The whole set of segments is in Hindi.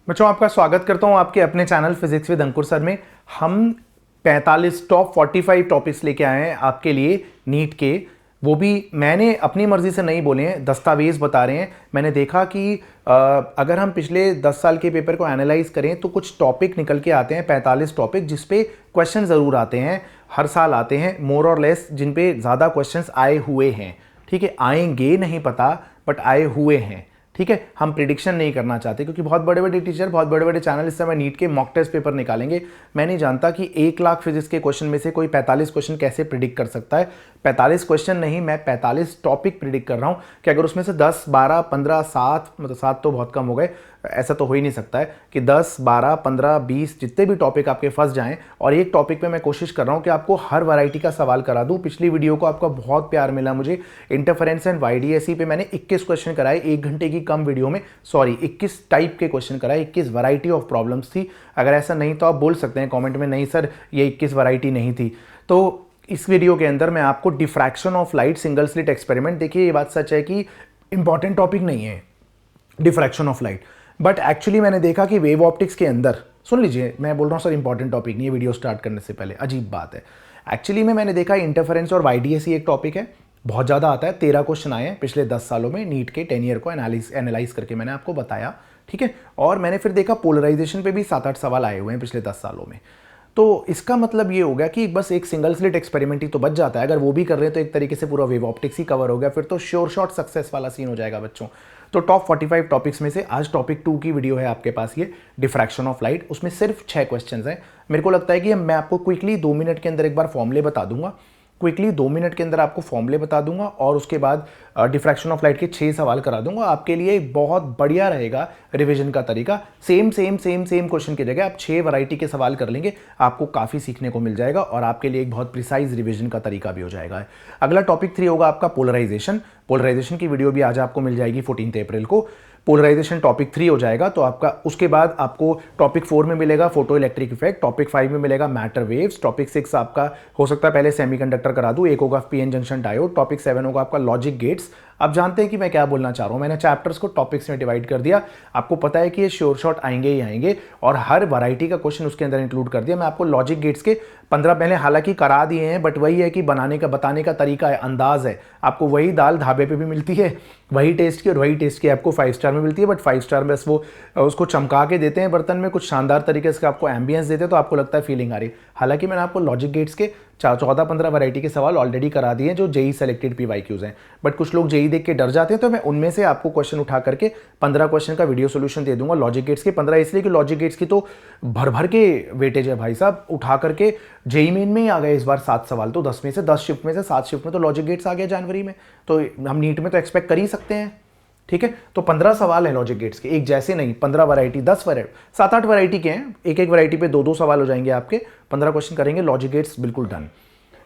बच्चों, आपका स्वागत करता हूं आपके अपने channel physics with Ankur sir में। हम 45 टॉप 45 टॉपिक्स लेके आए हैं आपके लिए नीट के। वो भी मैंने अपनी मर्जी से नहीं बोले हैं, दस्तावेज बता रहे हैं। मैंने देखा कि अगर हम पिछले 10 साल के पेपर को एनालाइज करें तो कुछ टॉपिक निकल के आते हैं, 45 टॉपिक जिसपे क्वेश्चन ज़रूर आते हैं, हर साल आते हैं मोर और लेस, जिन पे ज़्यादा क्वेश्चंस आए हुए हैं। ठीक है, आएंगे नहीं पता, बट आए हुए हैं। ठीक है, हम प्रिडिक्शन नहीं करना चाहते क्योंकि बहुत बड़े बड़े टीचर, बहुत बड़े बड़े चैनल इस समय नीट के मॉक टेस्ट पेपर निकालेंगे। मैं नहीं जानता कि 1 लाख फिजिक्स के क्वेश्चन में से कोई 45 क्वेश्चन कैसे प्रिडिक्ट कर सकता है। 45 क्वेश्चन नहीं, मैं 45 टॉपिक प्रिडिक्ट कर रहा हूं कि अगर उसमें से 10, 12, 15, 7, मतलब 7 तो बहुत कम हो गए, ऐसा तो हो ही नहीं सकता है कि 10, 12, 15, 20 जितने भी टॉपिक आपके फंस जाएं। और एक टॉपिक पे मैं कोशिश कर रहा हूं कि आपको हर वैरायटी का सवाल करा दूं। पिछली वीडियो को आपका बहुत प्यार मिला मुझे। इंटरफेरेंस एंड वाईडीएसई पे मैंने 21 क्वेश्चन कराए 1 घंटे की कम वीडियो में। सॉरी, 21 टाइप के क्वेश्चन कराए, 21 वैरायटी ऑफ प्रॉब्लम्स थी। अगर ऐसा नहीं तो आप बोल सकते हैं कॉमेंट में, नहीं सर ये 21 वैरायटी नहीं थी। तो इस वीडियो के अंदर मैं आपको diffraction of light single slit experiment, देखिए ये बात सच है कि इंपॉर्टेंट टॉपिक नहीं है diffraction of light, but actually मैंने देखा कि वेव ऑप्टिक्स के अंदर, सुन लीजिए मैं बोल रहा हूँ सर इंपॉर्टेंट टॉपिक नहीं है वीडियो स्टार्ट करने से पहले, अजीब बात है। एक्चुअली में मैंने देखा इंटरफेरेंस और वाईडीएसई एक टॉपिक है, बहुत ज़्यादा आता है। 13 क्वेश्चन आए हैं पिछले 10 सालों में नीट के 10 ईयर को एनालाइज करके मैंने आपको बताया। ठीक है, और मैंने फिर देखा पोलराइजेशन पे भी 7-8 सवाल आए हुए हैं पिछले 10 सालों में। तो इसका मतलब ये हो गया कि बस एक सिंगल स्लिट एक्सपेरिमेंट ही तो बच जाता है। अगर वो भी कर रहे हैं तो एक तरीके से पूरा वेव ऑप्टिक्स ही कवर हो गया, फिर तो श्योर शॉट सक्सेस वाला सीन हो जाएगा बच्चों। तो टॉप 45 टॉपिक्स में से आज टॉपिक 2 की वीडियो है आपके पास, ये डिफ्रैक्शन ऑफ लाइट। उसमें सिर्फ 6 क्वेश्चंस हैं। मेरे को लगता है कि मैं आपको क्विकली 2 मिनट के अंदर एक बार फॉर्मूले बता दूंगा, क्विकली 2 मिनट के अंदर आपको फॉर्मूले बता दूंगा और उसके बाद डिफ्रैक्शन ऑफ लाइट के 6 सवाल करा दूंगा। आपके लिए बहुत बढ़िया रहेगा रिवीजन का तरीका। सेम क्वेश्चन की जगह आप 6 वैरायटी के सवाल कर लेंगे, आपको काफ़ी सीखने को मिल जाएगा और आपके लिए एक बहुत प्रिसाइज रिवीजन का तरीका भी हो जाएगा। अगला टॉपिक 3 होगा आपका पोलराइजेशन। पोलराइजेशन की वीडियो भी आज आपको मिल जाएगी 14 अप्रैल को। पोलराइजेशन टॉपिक 3 हो जाएगा, तो आपका उसके बाद आपको टॉपिक 4 में मिलेगा फोटो इलेक्ट्रिक इफेक्ट, टॉपिक 5 में मिलेगा मैटर वेव्स, टॉपिक 6 आपका हो सकता है पहले सेमीकंडक्टर करा दूं, एक होगा पीएन जंक्शन डायोड, टॉपिक 7 होगा आपका लॉजिक गेट्स। आप जानते हैं कि मैं क्या बोलना चाह रहा हूं, मैंने चैप्टर्स को टॉपिक्स में डिवाइड कर दिया। आपको पता है कि ये श्योर शॉट आएंगे ही आएंगे और हर वैरायटी का क्वेश्चन उसके अंदर इंक्लूड कर दिया। मैं आपको लॉजिक गेट्स के 15 पहले हालांकि करा दिए हैं, बट वही है कि बताने का तरीका है, अंदाज है। आपको वही दाल ढाबे पे भी मिलती है, वही टेस्ट की, और वही टेस्ट की आपको 5 स्टार में मिलती है, बट 5 स्टार में बस वो उसको चमका के देते हैं बर्तन में, कुछ शानदार तरीके से आपको एम्बियंस देते हैं तो आपको लगता है फीलिंग आ रही है। हालांकि मैंने आपको लॉजिक गेट्स के 14-15 वैरायटी के सवाल ऑलरेडी करा दिए जो जेई सेलेक्टेड पीवाईक्यूज हैं, बट कुछ लोग जेई देख के डर जाते हैं, तो मैं उनमें से आपको क्वेश्चन उठा करके 15 क्वेश्चन का वीडियो सोल्यूशन दे दूंगा। लॉजिक गेट्स के 15 इसलिए कि लॉजिक गेट्स की तो भर भर के वेटेज है भाई साहब, उठा करके जेई मेन में ही आ गए इस बार 7 सवाल, तो 10 में से 10 शिफ्ट में से 7 शिफ्ट में तो लॉजिक गेट्स आ गया जनवरी में, तो हम नीट में तो एक्सपेक्ट कर ही सकते हैं। ठीक है, तो 15 सवाल है लॉजिक गेट्स के, एक जैसे नहीं, 15 वैरायटी, 10 वैरायटी, 7-8 वैरायटी के हैं, एक एक वैरायटी पे 2-2 सवाल हो जाएंगे आपके, 15 क्वेश्चन करेंगे। लॉजिक गेट्स बिल्कुल done.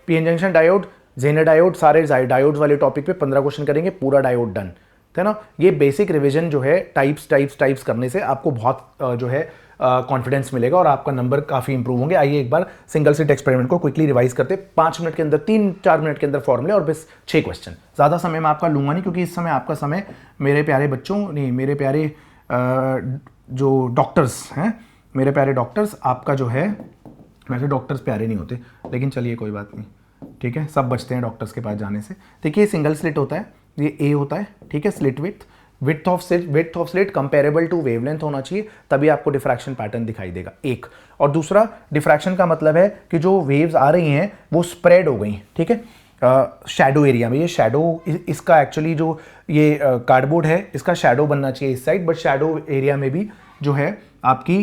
PN junction diode, zener diode, सारे डायोड वाले टॉपिक पे 15 क्वेश्चन करेंगे, पूरा डायोड डन है ना। ये बेसिक रिवीजन जो है टाइप्स करने से आपको बहुत जो है कॉन्फिडेंस मिलेगा और आपका नंबर काफ़ी इंप्रूव होंगे। आइए एक बार सिंगल स्लिट एक्सपेरिमेंट को क्विकली रिवाइज करते, 5 मिनट के अंदर, 3-4 मिनट के अंदर फॉर्मूले और बस 6 क्वेश्चन। ज़्यादा समय मैं आपका लूंगा नहीं क्योंकि इस समय आपका समय मेरे प्यारे बच्चों, नहीं मेरे प्यारे जो डॉक्टर्स हैं, मेरे प्यारे डॉक्टर्स, आपका जो है, वैसे डॉक्टर्स प्यारे नहीं होते लेकिन चलिए कोई बात नहीं, ठीक है, सब बचते हैं डॉक्टर्स के पास जाने से। देखिए सिंगल स्लिट होता है, ये ए होता है, ठीक है, slit width of slit comparable to wavelength होना चाहिए, तभी आपको डिफ्रैक्शन पैटर्न दिखाई देगा, एक। और दूसरा, डिफ्रैक्शन का मतलब है कि जो वेव्स आ रही हैं वो स्प्रेड हो गई, ठीक है, शैडो एरिया में। ये शैडो, इसका एक्चुअली जो ये कार्डबोर्ड है इसका शैडो बनना चाहिए इस साइड, बट शैडो एरिया में भी जो है आपकी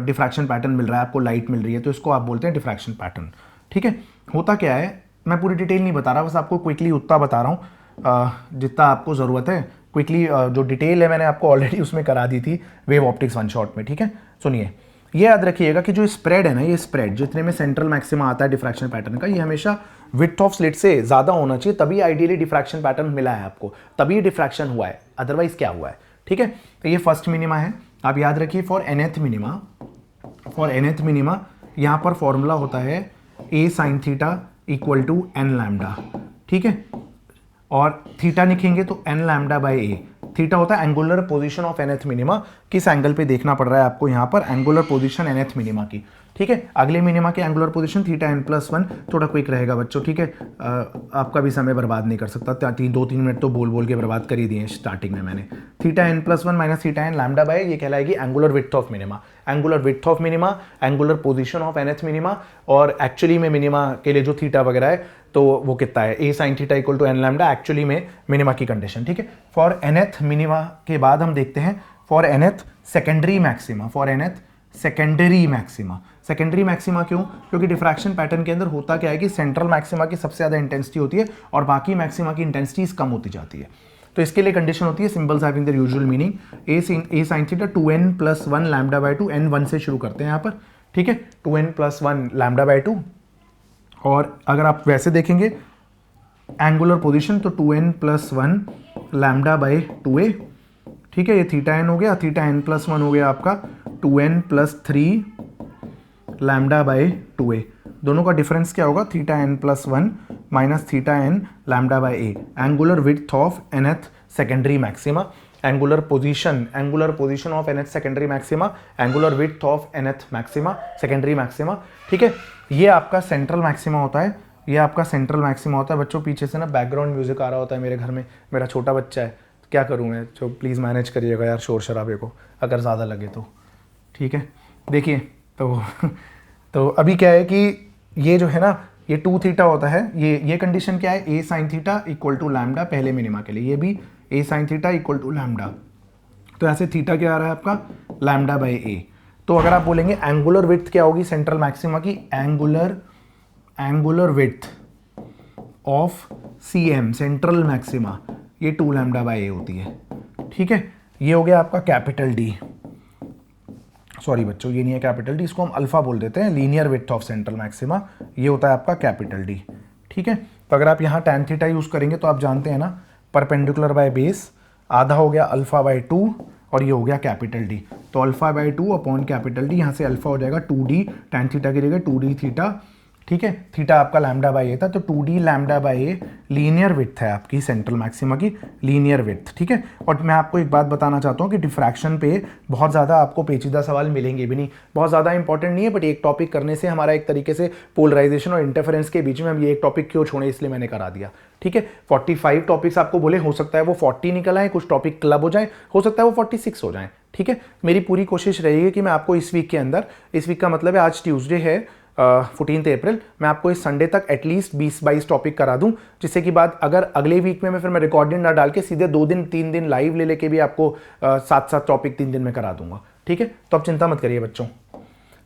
डिफ्रैक्शन पैटर्न मिल रहा है, आपको लाइट मिल रही है, तो इसको आप बोलते हैं डिफ्रैक्शन पैटर्न। ठीक है, होता क्या है, मैं पूरी डिटेल नहीं बता रहा, बस आपको क्विकली उतना बता रहा हूँ जितना आपको ज़रूरत है। क्विकली जो डिटेल है मैंने आपको ऑलरेडी उसमें करा दी थी वेव ऑप्टिक्स 1 शॉट में। ठीक है, सुनिए, ये याद रखिएगा कि जो स्प्रेड है ना, ये स्प्रेड जितने में सेंट्रल मैक्सिमा आता है डिफ्रैक्शन पैटर्न का, ये हमेशा विड्थ ऑफ स्लिट से ज़्यादा होना चाहिए, तभी आइडियली डिफ्रैक्शन पैटर्न मिला है आपको, तभी डिफ्रैक्शन हुआ है, अदरवाइज क्या हुआ है। ठीक है, तो ये फर्स्ट मिनिमा है, आप याद रखिए। फॉर nth मिनिमा यहाँ पर फॉर्मूला होता है a sin theta equal to n lambda. ठीक है, और थीटा लिखेंगे तो n lambda by a. Theta होता है angular position of nth minima. किस एंगल पे देखना पड़ रहा है आपको यहाँ पर, एंगुलर पोजीशन nth मिनिमा की। ठीक है, अगले मिनिमा की एंगुलर पोजीशन थीटा n+1। थोड़ा क्विक रहेगा बच्चों, ठीक है, आपका भी समय बर्बाद नहीं कर सकता। 2-3 मिनट तो बोल बोल के बर्बाद कर ही दिए स्टार्टिंग में मैंने। Theta n+1 minus theta n lambda by, ये कहलाएगी angular width of minima. Angular width of minima, angular position of nth minima, और एक्चुअली में मिनिमा के लिए जो थीटा वगैरह है तो वो कितना है, A sine theta equal to N lambda, actually में मिनिमा की कंडीशन। ठीक है, फॉर nth मिनिमा के बाद हम देखते हैं for nth secondary maxima. For nth secondary maxima. Secondary maxima क्यों? क्योंकि डिफ्रैक्शन पैटर्न के अंदर होता क्या है कि सेंट्रल मैक्सिमा की सबसे ज़्यादा इंटेंसिटी होती है और बाकी मैक्सिमा की इंटेंसिटीज कम होती जाती है। तो इसके लिए कंडीशन होती है symbols having their usual meaning. A sine theta 2n+1 lambda by 2, n1 से शुरू करते हैं यहाँ पर। ठीक है, 2n+1 लैम्डा बाई 2, और अगर आप वैसे देखेंगे एंगुलर पोजीशन तो 2n+1 लैम्डा बाई 2a। ठीक है, ये थीटा n हो गया, थीटा n+1 हो गया आपका 2n+3 लैम्डा बाई 2a। दोनों का डिफरेंस क्या होगा, theta n+1 minus theta n lambda by a। Angular width of nth secondary maxima, angular position of nth secondary maxima, angular width of nth maxima, secondary maxima. ठीक है, ये आपका सेंट्रल मैक्सिमा होता है, ये आपका सेंट्रल मैक्सिमा होता है। बच्चों पीछे से ना बैकग्राउंड म्यूजिक आ रहा होता है मेरे घर में, मेरा छोटा बच्चा है, तो क्या करूँ मैं, जो प्लीज़ मैनेज करिएगा यार शोर शराबे को अगर ज़्यादा लगे तो। ठीक है, देखिए तो अभी क्या है कि ये जो है ना, ये 2 थीटा होता है, ये कंडीशन क्या है, A sine theta equal to lambda पहले मिनिमा के लिए, ये भी A sine theta equal to lambda. तो ऐसे थीटा क्या आ रहा है आपका, लैम्डा बाई ए। तो अगर आप बोलेंगे एंगुलर विड्थ क्या होगी सेंट्रल मैक्सिमा की, angular width of CM central maxima, ये 2 लैम्डा बाई ए होती है। ठीक है, ये हो गया आपका कैपिटल डी। सॉरी बच्चों, ये नहीं है कैपिटल डी, इसको हम अल्फा बोल देते हैं, linear width of central maxima, ये होता है आपका कैपिटल डी। ठीक है, तो अगर आप यहाँ tan थीटा यूज़ करेंगे तो आप जानते हैं ना, परपेंडिकुलर बाय बेस, आधा हो गया अल्फा बाई 2 और ये हो गया कैपिटल डी। तो alpha by 2 upon capital D, यहाँ से अल्फा हो जाएगा 2d, tan थीटा की जगह 2d थीटा। ठीक है, थीटा आपका लैम्डा बाई ए था, तो 2d lambda by a linear width है आपकी सेंट्रल मैक्सिमा की, लीनियर विड्थ। ठीक है, और मैं आपको एक बात बताना चाहता हूँ कि डिफ्रैक्शन पे बहुत ज़्यादा आपको पेचीदा सवाल मिलेंगे भी नहीं, बहुत ज़्यादा इंपॉर्टेंट नहीं है, बट एक टॉपिक करने से हमारा एक तरीके से पोलराइजेशन और इंटरफेरेंस के बीच में हम ये एक टॉपिक क्यों छोड़े, इसलिए मैंने करा दिया। ठीक है, 45 टॉपिक्स आपको बोले, हो सकता है वो 40 निकल आए, कुछ टॉपिक क्लब हो जाए, हो सकता है वो 46 हो जाए। ठीक है, मेरी पूरी कोशिश रहेगी कि मैं आपको इस वीक के अंदर, इस वीक का मतलब है आज ट्यूसडे है 14 अप्रैल, मैं आपको इस संडे तक एटलीस्ट 20-22 टॉपिक करा दूं, जिससे कि बाद अगर अगले वीक में फिर मैं रिकॉर्डिंग ना डाल के सीधे 2 दिन 3 दिन लाइव ले लेके भी आपको 7-7 टॉपिक 3 दिन में करा दूंगा। ठीक है, तो आप चिंता मत करिए बच्चों,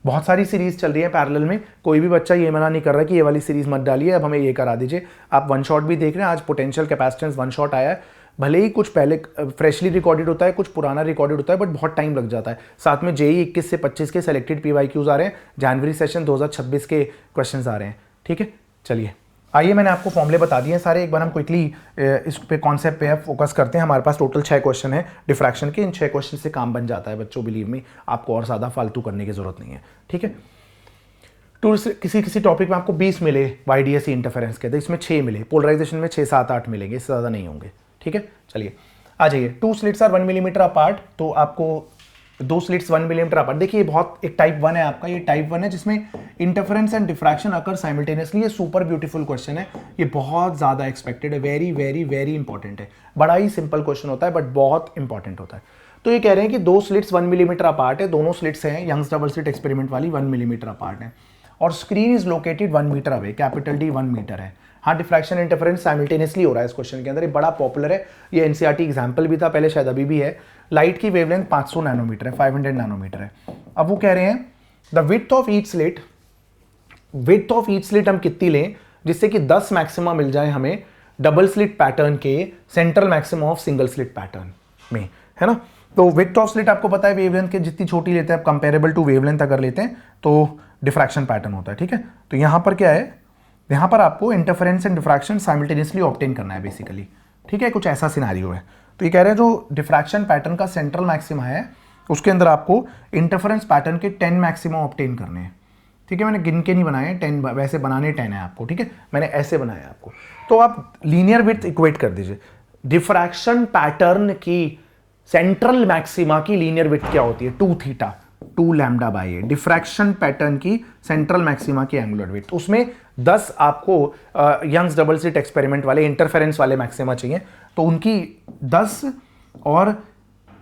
बहुत सारी सीरीज चल रही है पैरेलल में, कोई भी बच्चा ये मना नहीं कर रहा कि ये वाली सीरीज मत डालिए, अब हमें ये करा दीजिए। आप वन शॉट भी देख रहे हैं, आज पोटेंशियल कैपेसिटेंस वन शॉट आया है, भले ही कुछ पहले फ्रेशली रिकॉर्डेड होता है, कुछ पुराना रिकॉर्डेड होता है, बट बहुत टाइम लग जाता है। साथ में जेई 21 से 25 के सेलेक्टेड PYQs आ रहे हैं, जनवरी सेशन 2026 के क्वेश्चंस आ रहे हैं। ठीक है, चलिए आइए, मैंने आपको फॉर्मूले बता दिए हैं सारे, एक बार हम क्विकली इस पे कॉन्सेप्ट पे फोकस करते हैं। हमारे पास टोटल 6 क्वेश्चन है डिफ्रैक्शन के, इन 6 क्वेश्चन से काम बन जाता है बच्चों, बिलीव मी, आपको और ज़्यादा फालतू करने की जरूरत नहीं है। ठीक है, तो किसी टॉपिक में आपको 20 मिले YDSE इंटरफेरेंस के, तो इसमें 6 मिले, पोलराइजेशन में 6, 7, 8 मिलेंगे, इससे ज़्यादा नहीं होंगे। ठीक है, चलिए आ जाइए। 2 स्लिट्स आर 1 मिलीमीटर अपार्ट, तो आपको 2 स्लिट्स 1 मिलीमीटर अपार्ट, देखिए बहुत एक टाइप 1 है आपका, ये टाइप 1 है जिसमें interference and diffraction occur simultaneously. ये सुपर ब्यूटीफुल क्वेश्चन है, ये बहुत ज़्यादा एक्सपेक्टेड है, वेरी वेरी वेरी इंपॉर्टेंट है, बड़ा ही सिंपल क्वेश्चन होता है बट बहुत इंपॉर्टेंट होता है। तो ये कह रहे हैं कि 2 स्लिट्स 1 मिलीमीटर अपार्ट है, दोनों स्लिट्स हैं यंग्स डबल स्लिट एक्सपेरिमेंट वाली 1 मिलीमीटर अपार्ट है, और screen is located 1 metre away, capital D 1 metre है। हाँ, डिफ्रैक्शन इंटरफेरेंस साइमल्टेनियसली हो रहा है इस क्वेश्चन के अंदर, ये बड़ा पॉपुलर है, ये NCERT एग्जाम्पल भी था पहले, शायद अभी भी है। लाइट की वेवलेंथ 500 नैनोमीटर है, 500 नैनोमीटर है। अब वो कह रहे हैं the width of each slit हम कितनी लें जिससे कि 10 मैक्सिमा मिल जाए हमें डबल स्लिट पैटर्न के central maxima of single slit pattern में, है ना। तो विड्थ ऑफ स्लिट आपको पता है वेवलेंथ के जितनी छोटी लेते हैं, कंपेरेबल टू वेवलेंथ अगर लेते हैं तो डिफ्रैक्शन पैटर्न होता है। ठीक है, तो यहां पर क्या है, यहां पर आपको interference and diffraction simultaneously obtain करना है बेसिकली। ठीक है, कुछ ऐसा सिनेरियो है। तो ये कह रहे हैं जो डिफ्रैक्शन पैटर्न का सेंट्रल मैक्सिमा है उसके अंदर आपको इंटरफेरेंस पैटर्न के 10 मैक्सिमा ऑब्टेन करने हैं। ठीक है, मैंने गिन के नहीं बनाए 10, वैसे बनाने 10 है आपको, ठीक है, मैंने ऐसे बनाया आपको। तो आप लीनियर विड्थ इक्वेट कर दीजिए। डिफ्रैक्शन पैटर्न की सेंट्रल मैक्सिमा की लीनियर विड्थ क्या होती है, 2 theta 2 lambda by A. Diffraction pattern की सेंट्रल मैक्सिमा की एंगुलर विड्थ, उसमें 10 आपको यंग्स डबल स्लिट एक्सपेरिमेंट वाले इंटरफेरेंस वाले मैक्सिमा चाहिए, तो उनकी 10, और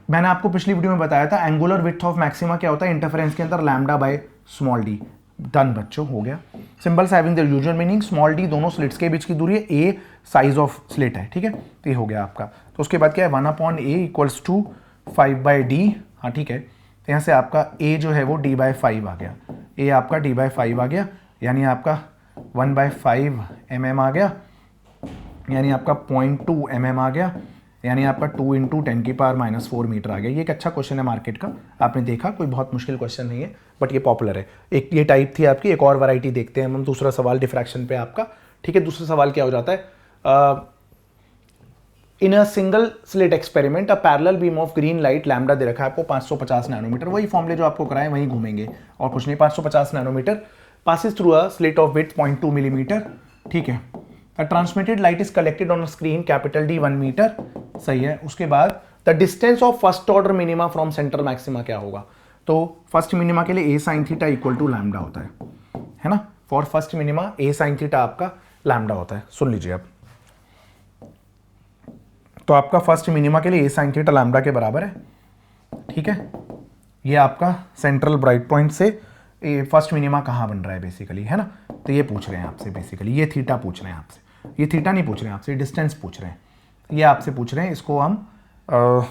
मैंने आपको पिछली वीडियो में बताया था एंगुलर विड्थ ऑफ मैक्सिमा क्या होता है इंटरफेरेंस के अंदर, lambda by small D. Done बच्चों, हो गया। Symbols having their usual meaning, small D दोनों स्लिट्स के बीच की दूरी है, ए साइज ऑफ स्लिट है, ठीक है, तो ये हो गया आपका। तो उसके बाद क्या है, 1/a इक्वल्स टू 5/d, हाँ ठीक है। तो यहाँ से आपका a जो है वो d/5 आ गया, a आपका d/5 आ गया, यानी आपका 1/5 mm आ गया, यानी आपका 0.2 mm आ गया, यानी आपका 2 × 10⁻⁴ मीटर आ गया। ये एक अच्छा क्वेश्चन है मार्केट का, आपने देखा, कोई बहुत मुश्किल क्वेश्चन नहीं है, बट ये पॉपुलर है। एक ये टाइप थी आपकी, एक और वैरायटी देखते हैं हम। दूसरा सवाल डिफ्रैक्शन पे आपका, ठीक है। दूसरा सवाल क्या हो जाता है, in a single slit experiment a parallel beam of green light lambda दे रखा है आपको 550 नैनोमीटर, वही फॉर्मूले जो आपको कराए वहीं घूमेंगे और कुछ नहीं। 550 nanometre passes through a slit of width 0.2 millimetre, ठीक है। Transmitted light is collected on screen capital D 1 metre, सही है। उसके बाद the distance of first order minima from central maxima क्या होगा, तो फर्स्ट मिनिमा के लिए a sin theta equal to lambda होता है ना। For first minima a sin theta आपका लैम्डा होता है, सुन लीजिए अब। तो आपका फर्स्ट मिनिमा के लिए a sin थीटा लैम्डा के बराबर है, ठीक है। ये आपका सेंट्रल ब्राइट पॉइंट से फर्स्ट मिनिमा कहाँ बन रहा है बेसिकली, है ना। तो ये पूछ रहे हैं आपसे बेसिकली, ये थीटा पूछ रहे हैं आपसे, ये थीटा नहीं पूछ रहे हैं आपसे, डिस्टेंस पूछ रहे हैं, ये आपसे पूछ रहे हैं। इसको हम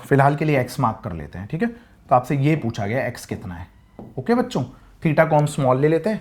फिलहाल के लिए x मार्क कर लेते हैं, ठीक है। तो आपसे ये पूछा गया x कितना है, ओके बच्चों। थीटा को हम स्मॉल ले लेते हैं,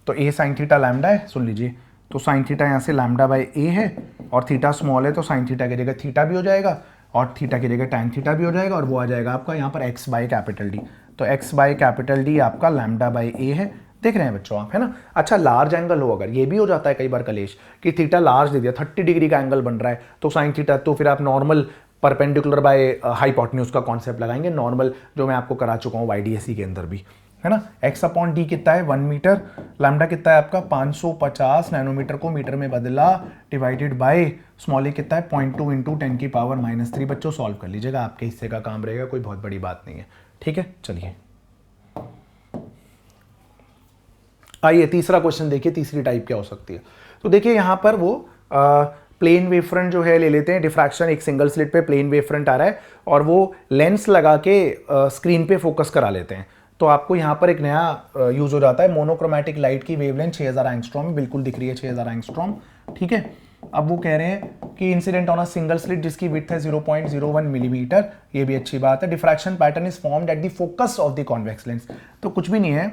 तो a sin थीटा लैम्डा है, सुन लीजिए। तो sin थीटा यहाँ से लैम्डा बाई a है, और थीटा स्मॉल है तो sin थीटा की जगह थीटा भी हो जाएगा, और थीटा की जगह tan थीटा भी हो जाएगा, और वो आ जाएगा आपका यहाँ पर x/D। तो x/D आपका लैम्डा बाई a है, देख रहे हैं बच्चों आप, है ना। अच्छा, लार्ज एंगल हो, अगर ये भी हो जाता है कई बार कलेश कि थीटा लार्ज दे दिया, 30 डिग्री का एंगल बन रहा है, तो साइन थीटा, तो फिर आप नॉर्मल परपेंडिकुलर बाय हाइपोटेन्यूज का कॉन्सेप्ट लगाएंगे, नॉर्मल जो मैं आपको करा चुका हूँ YDSE के अंदर भी, है ना। x/d कितना है 1 मीटर, लैम्डा कितना है आपका 550 नैनोमीटर को मीटर में बदला, डिवाइडेड बाय स्मॉल ए कितना है 0.2 × 10⁻³ बच्चों, सॉल्व कर लीजिएगा, आपके हिस्से का काम रहेगा, कोई बहुत बड़ी बात नहीं है, ठीक है। चलिए आइए तीसरा क्वेश्चन देखिए, तीसरी टाइप क्या हो सकती है। तो देखिए यहाँ पर वो प्लेन वेव फ्रंट जो है ले लेते हैं, डिफ्रैक्शन एक सिंगल स्लिट पे प्लेन वेव फ्रंट आ रहा है, और वो लेंस लगा के स्क्रीन पे फोकस करा लेते हैं। तो आपको यहाँ पर एक नया यूज हो जाता है, मोनोक्रोमैटिक लाइट की वेवलेंथ 6000 एंगस्ट्रॉम, बिल्कुल दिख रही है 6000 एंगस्ट्रॉम, ठीक है। अब वो कह रहे हैं कि incident on a single slit जिसकी विड्थ है 0.01 मिलीमीटर, ये भी अच्छी बात है। Diffraction pattern is formed at the focus of the convex lens, तो कुछ भी नहीं है,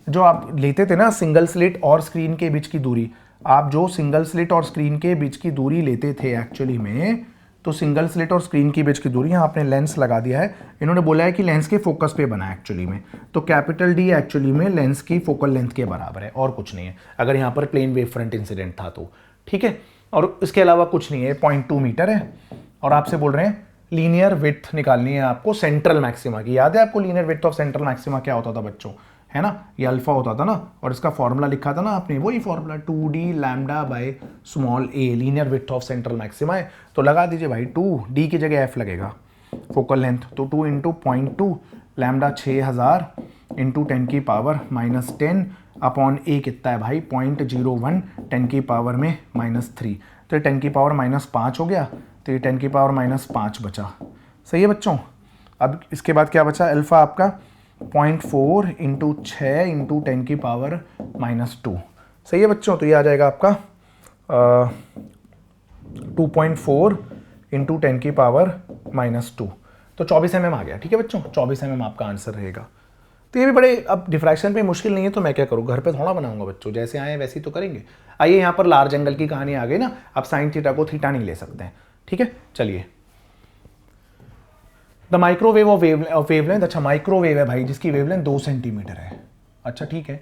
जो आप लेते थे ना सिंगल स्लिट और स्क्रीन के बीच की दूरी, आप जो सिंगल स्लिट और स्क्रीन के बीच की दूरी लेते थे एक्चुअली में, तो सिंगल स्लिट और स्क्रीन के बीच की दूरी, यहाँ आपने लेंस लगा दिया है, इन्होंने बोला है कि लेंस के फोकस पे बना है एक्चुअली में, तो कैपिटल D एक्चुअली में लेंस की फोकल लेंथ के बराबर है, और कुछ नहीं है, अगर यहाँ पर प्लेन वेव फ्रंट इंसिडेंट था तो, ठीक है। और इसके अलावा कुछ नहीं है, 0.2 मीटर है, और आपसे बोल रहे हैं लीनियर विड्थ निकालनी है आपको सेंट्रल मैक्सिमा की। याद है आपको linear width of central maxima क्या होता था बच्चों, है ना, ये अल्फा होता था ना, और इसका फॉर्मूला लिखा था ना आपने, वही formula 2D lambda by small a, linear width of central maxima है। तो लगा दीजिए भाई, 2D की जगह f लगेगा, फोकल लेंथ, तो 2 × 0.2 लैम्डा 6000 × 10⁻⁻10 अपॉन a कितना है भाई 0.01 10⁻⁻3, तो 10⁻5 हो गया, तो ये 10⁻5 बचा, सही है बच्चों। अब इसके बाद क्या बचा, अल्फा आपका 0.4 × 6 × 10⁻⁻2, सही है बच्चों। तो ये आ जाएगा आपका 2.4 × 10⁻⁻2, तो 24 mm आ गया, ठीक है बच्चों, 24 mm आपका आंसर रहेगा। तो ये भी बड़े, अब डिफ्रैक्शन पे मुश्किल नहीं है, तो मैं क्या करूँ, घर पे थोड़ा बनाऊंगा बच्चों, जैसे आए वैसे ही तो करेंगे। आइए यहाँ पर लार्ज एंगल की कहानी आ गई ना, अब साइन थीटा को थीटा नहीं ले सकते हैं, ठीक है। चलिए, द माइक्रोवेव ऑफ वेवलेंथ, अच्छा माइक्रोवेव है भाई जिसकी वेवलेंथ 2 सेंटीमीटर है, अच्छा ठीक है।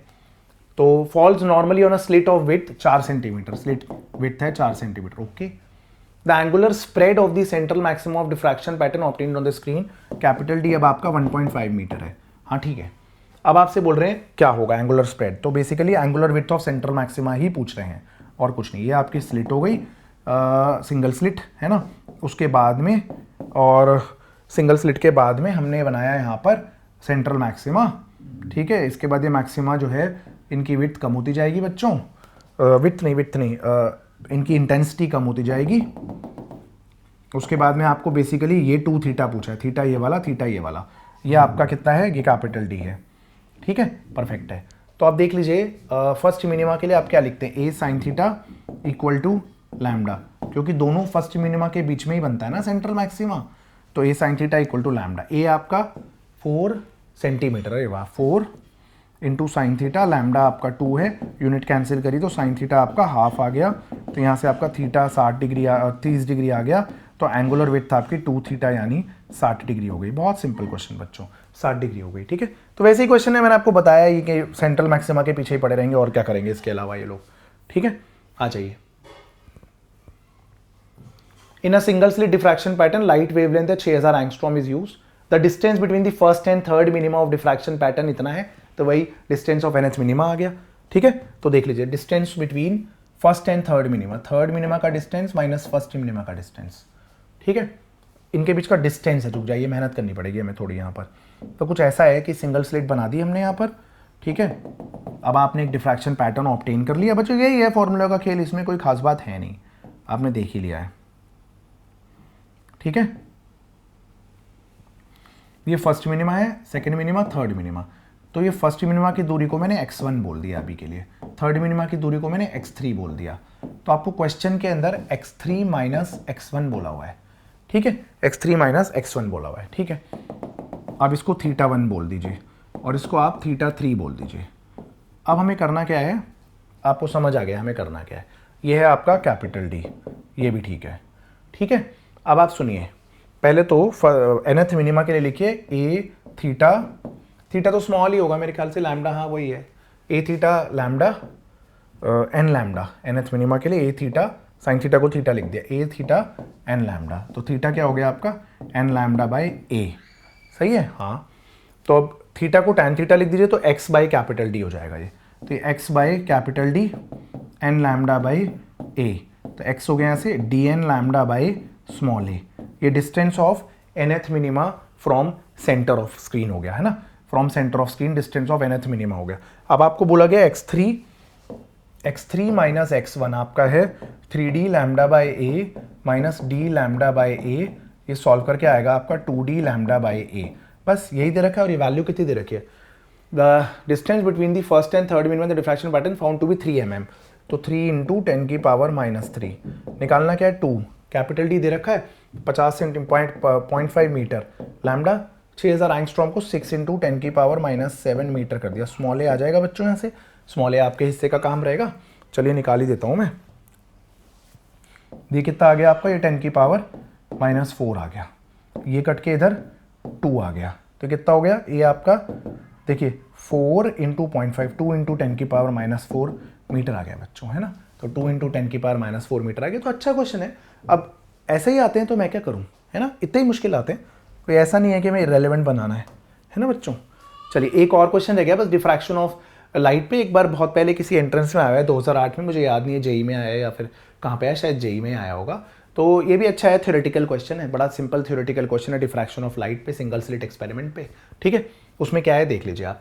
तो falls normally on a slit of width 4 centimetre, slit width है 4 centimetre, okay. The angular spread of the central maximum of diffraction pattern obtained on the screen, capital D अब आपका 1.5 मीटर है, हाँ ठीक है। अब आपसे बोल रहे हैं क्या होगा एंगुलर स्प्रेड, तो basically angular width of central maxima ही पूछ रहे हैं और कुछ नहीं। ये आपकी स्लिट हो गई, सिंगल स्लिट है ना। उसके बाद में, और सिंगल स्लिट के बाद में हमने बनाया यहाँ पर सेंट्रल मैक्सिमा, ठीक है। इसके बाद ये मैक्सिमा जो है इनकी विड्थ कम होती जाएगी बच्चों, विड्थ नहीं, इनकी इंटेंसिटी कम होती जाएगी। उसके बाद में आपको बेसिकली ये 2 थीटा पूछा है, थीटा ये वाला, थीटा ये वाला, ये आपका कितना है, ये कैपिटल डी है, ठीक है, परफेक्ट है। तो आप देख लीजिए फर्स्ट मिनिमा के लिए आप क्या लिखते हैं, A sine theta equal to lambda, क्योंकि दोनों फर्स्ट मिनिमा के बीच में ही बनता है ना सेंट्रल मैक्सिमा, तो A sine theta equal to lambda. A आपका 4 सेंटीमीटर है, वाह, 4 इंटू साइन थीटा, लैम्डा आपका 2 है, यूनिट कैंसिल करी तो साइन थीटा आपका हाफ आ गया, तो यहाँ से आपका थीटा 30 डिग्री आ गया, तो एंगुलर विड्थ आपकी 2 थीटा यानी 60 डिग्री हो गई। बहुत सिंपल क्वेश्चन बच्चों, 60 डिग्री हो गई, ठीक है। तो वैसे ही क्वेश्चन है, मैंने आपको बताया ही कि सेंट्रल मैक्सिमा के पीछे ही पड़े रहेंगे और क्या करेंगे इसके अलावा ये लोग, ठीक है। आ जाइए, in a single slit diffraction pattern light wavelength है 6000 angstrom is used, the distance between the first and third minima of diffraction pattern इतना है, तो वही डिस्टेंस ऑफ nth मिनिमा आ गया, ठीक है। तो देख लीजिए distance between first and third minima का डिस्टेंस माइनस फर्स्ट मिनिमा का डिस्टेंस, ठीक है, इनके बीच का डिस्टेंस है। रुक जाइए, मेहनत करनी पड़ेगी हमें थोड़ी यहाँ पर। तो कुछ ऐसा है कि सिंगल स्लिट बना दी हमने यहाँ पर, ठीक है। अब आपने एक डिफ्रैक्शन पैटर्न ऑब्टेन कर लिया बच्चों, यही है फॉर्मूला का खेल, इसमें कोई खास बात है नहीं, आपने देख ही लिया है, ठीक है। ये फर्स्ट मिनिमा है, सेकंड मिनिमा, थर्ड मिनिमा, तो ये फर्स्ट मिनिमा की दूरी को मैंने x1 बोल दिया अभी के लिए, थर्ड मिनिमा की दूरी को मैंने x3 बोल दिया। तो आपको क्वेश्चन के अंदर x3 माइनस x1 बोला हुआ है, ठीक है, x3 माइनस x1 बोला हुआ है, ठीक है। अब इसको θ1 बोल दीजिए और इसको आप θ3 बोल दीजिए। अब हमें करना क्या है, आपको समझ आ गया हमें करना क्या है, ये है आपका कैपिटल डी, ये भी ठीक है, ठीक है। अब आप सुनिए, पहले तो nth मिनिमा के लिए लिखिए ए थीटा तो स्मॉल ही होगा मेरे ख्याल से, लैम्डा, हाँ वही है, A theta lambda N lambda, nth minima के लिए ए थीटा, साइन थीटा को थीटा लिख दिया, ए थीटा एन लैम्डा, तो थीटा क्या हो गया आपका एन लैम्डा बाई ए, सही है, हाँ। तो अब थीटा को टैन थीटा लिख दीजिए, तो एक्स बाई कैपिटल डी हो जाएगा ये, तो ये X by capital D N lambda by A, तो एक्स हो गया यहाँ से D N lambda by small A, ये distance of nth minima from centre of screen हो गया है ना, from centre of screen distance of nth minima हो गया। अब आपको बोला गया x3 माइनस x1 आपका है 3d lambda by A minus D lambda by A, ये सॉल्व करके आएगा आपका 2d लैम्डा बाई ए, बस यही दे रखा है। और ये वैल्यू कितनी दे रखी है, the distance between the first and third minima the diffraction pattern found to be 3 mm, तो 3 इंटू 10 की पावर माइनस 3, निकालना क्या है 2, कैपिटल डी दे रखा है 50.5 मीटर, लैम्डा 6000 एंगस्ट्रॉम को 6 इंटू 10 की पावर माइनस 7 मीटर कर दिया, स्मॉल ए आ जाएगा बच्चों यहाँ से, स्मॉल ए आपके हिस्से का काम रहेगा। चलिए निकाल ही देता हूँ मैं, ये कितना आ गया आपका, ये 10 की पावर माइनस 4 आ गया, ये कट के इधर 2 आ गया, तो कितना हो गया ये आपका, देखिए 4 इंटू 0.5, 2 इंटू 10 की पावर माइनस 4 मीटर आ गया बच्चों, है ना, तो 2 इंटू 10 की पावर माइनस 4 मीटर आ गया। तो अच्छा क्वेश्चन है। अब ऐसे ही आते हैं तो मैं क्या करूँ, है ना, इतने ही मुश्किल आते हैं, कोई ऐसा नहीं है कि मैं इरेलेवेंट बनाना है ना बच्चों। चलिए एक और क्वेश्चन रह गया बस, डिफ्रैक्शन ऑफ लाइट पे। एक बार बहुत पहले किसी एंट्रेंस में आया है 2008 में, मुझे याद नहीं है जेई में आया है या फिर कहाँ पे आया, शायद जेई में आया होगा। तो ये भी अच्छा है, थ्योरेटिकल क्वेश्चन है, बड़ा सिंपल थ्योरेटिकल क्वेश्चन है, डिफ्रैक्शन ऑफ लाइट पे सिंगल स्लिट एक्सपेरिमेंट पे, ठीक है। उसमें क्या है देख लीजिए आप,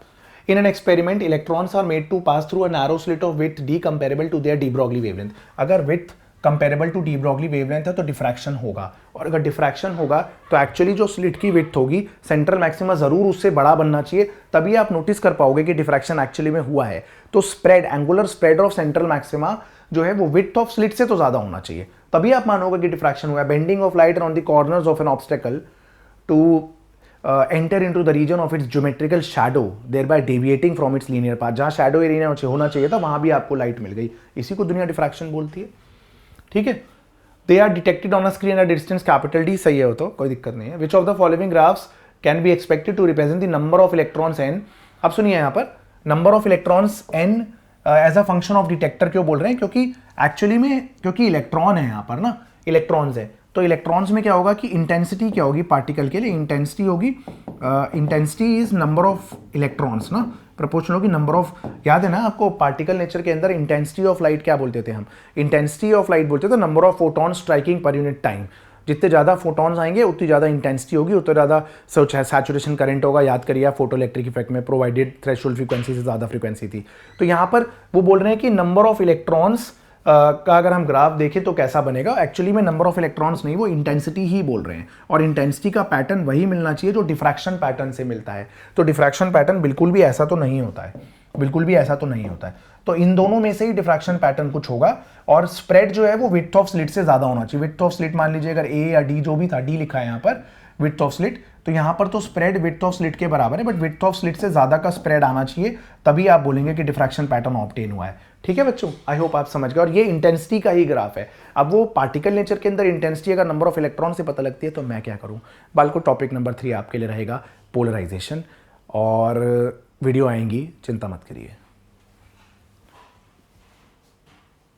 in an experiment electrons are made to pass through a narrow slit of width D comparable to their de Broglie wavelength. अगर width comparable to de Broglie wavelength है तो डिफ्रैक्शन होगा, और अगर डिफ्रैक्शन होगा तो एक्चुअली जो स्लिट की विड्थ होगी सेंट्रल मैक्सिमा जरूर उससे बड़ा बनना चाहिए, तभी आप नोटिस कर पाओगे कि डिफ्रैक्शन एक्चुअली में हुआ है। तो spread, angular spread of central maxima जो है वो विड्थ ऑफ स्लिट से तो ज्यादा होना चाहिए, तभी आप मानोगे कि डिफ्रैक्शन हुआ है। Bending of light on the corners of an obstacle to enter into the region of its geometrical shadow, thereby deviating from its linear path। जहाँ shadow एरिया होना चाहिए था वहां भी आपको लाइट मिल गई, इसी को दुनिया डिफ्रैक्शन बोलती है, ठीक है। They are detected on a screen at distance capital D, सही है वो तो कोई दिक्कत नहीं है। Which of the following graphs can be expected to represent the number of electrons n. अब सुनिए यहाँ पर number of electrons n as a function of detector क्यों बोल रहे हैं, क्योंकि एक्चुअली में क्योंकि इलेक्ट्रॉन है यहाँ पर ना, इलेक्ट्रॉन्स है, तो इलेक्ट्रॉन्स में क्या होगा कि इंटेंसिटी क्या होगी पार्टिकल के लिए, इंटेंसिटी होगी, intensity is number of electrons ना, प्रोपोर्शनल होगी नंबर ऑफ, याद है ना आपको पार्टिकल नेचर के अंदर इंटेंसिटी ऑफ लाइट क्या बोलते थे हम, इंटेंसिटी ऑफ लाइट बोलते थे number of photon striking per unit time. जितने ज़्यादा फोटॉन्स आएंगे उतनी ज़्यादा इंटेंसिटी होगी, उतना ज़्यादा सैचुरेशन करंट होगा। याद करिए आप फोटो इलेक्ट्रिक इफेक्ट में प्रोवाइडेड थ्रेशोल्ड फ्रीक्वेंसी से ज़्यादा फ्रीक्वेंसी थी। तो यहाँ पर वो बोल रहे हैं कि नंबर ऑफ इलेक्ट्रॉन्स का अगर हम ग्राफ देखें तो कैसा बनेगा, एक्चुअली में नंबर ऑफ इलेक्ट्रॉन्स नहीं, वो इंटेंसिटी ही बोल रहे हैं, और इंटेंसिटी का पैटर्न वही मिलना चाहिए जो डिफ्रैक्शन पैटर्न से मिलता है। तो डिफ्रैक्शन पैटर्न बिल्कुल भी ऐसा तो नहीं होता है, बिल्कुल भी ऐसा तो नहीं होता है। तो इन दोनों में से ही डिफ्रैक्शन पैटर्न कुछ होगा, और स्प्रेड जो है वो विड्थ ऑफ स्लिट से ज्यादा होना चाहिए। विड्थ ऑफ स्लिट मान लीजिए अगर ए या डी जो भी था, डी लिखा है यहाँ पर विड्थ ऑफ स्लिट, तो यहाँ पर तो स्प्रेड विड्थ ऑफ स्लिट के बराबर है, बट विड्थ ऑफ स्लिट से ज्यादा का स्प्रेड आना चाहिए, तभी आप बोलेंगे कि डिफ्रैक्शन पैटर्न ऑब्टेन हुआ है। ठीक है बच्चों, आई होप आप समझ गए। और ये इंटेंसिटी का ही ग्राफ है। अब वो पार्टिकल नेचर के अंदर इंटेंसिटी अगर नंबर ऑफ इलेक्ट्रॉन से पता लगती है तो मैं क्या करूँ। बालको टॉपिक नंबर 3 आपके लिए रहेगा पोलराइजेशन, और वीडियो आएंगी, चिंता मत करिए।